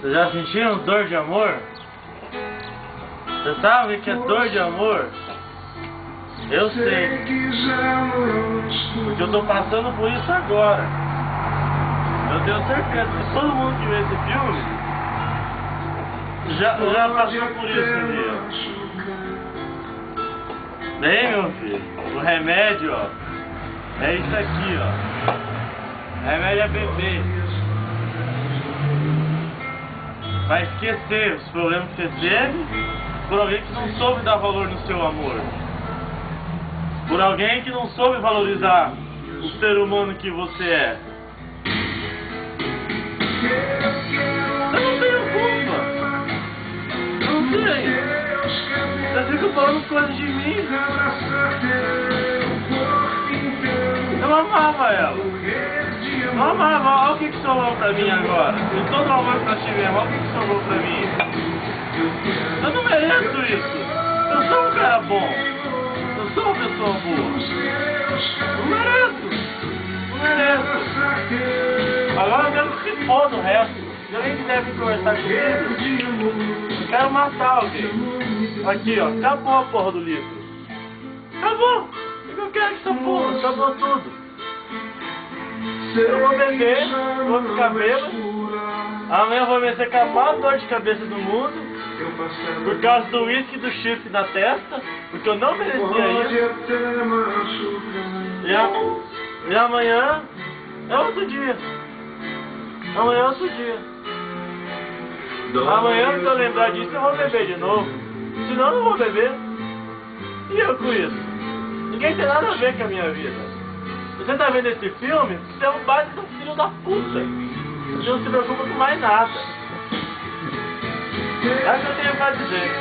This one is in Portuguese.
Você já sentiu dor de amor? Você sabe o que é dor de amor? Eu sei. Porque eu tô passando por isso agora. Eu tenho certeza que todo mundo que vê esse filme já passou por isso um dia. Bem, meu filho, o remédio, ó, é isso aqui, ó. O remédio é beber. Vai esquecer os problemas que você teve por alguém que não soube dar valor no seu amor. Por alguém que não soube valorizar o ser humano que você é. Eu não tenho culpa. Não tenho. Você fica falando coisas de mim. Eu amava ela. Eu amava. Olha o que sobrou pra mim agora. Com todo o amor que nós tivemos, olha o que sobrou pra mim. Eu não mereço isso. Eu sou um cara bom. Eu sou uma pessoa boa. Não mereço. Não mereço. Agora eu quero que se foda o resto. Se alguém quiser vir conversar comigo, eu quero matar alguém. Aqui, ó. Acabou a porra do livro. Acabou. Eu quero essa porra. Acabou tudo. Eu vou beber, vou ficar bêbado. Amanhã eu vou vencer com a maior dor de cabeça do mundo. Por causa do uísque e do chifre na testa. Porque eu não merecia isso. E amanhã é outro dia. Amanhã é outro dia. Amanhã, se eu lembrar disso, eu vou beber de novo. Senão eu não vou beber. E eu com isso? Ninguém tem nada a ver com a minha vida. Você tá vendo esse filme? Você é um baita de um filho da puta. Você não se preocupa com mais nada. É o que eu tenho pra dizer.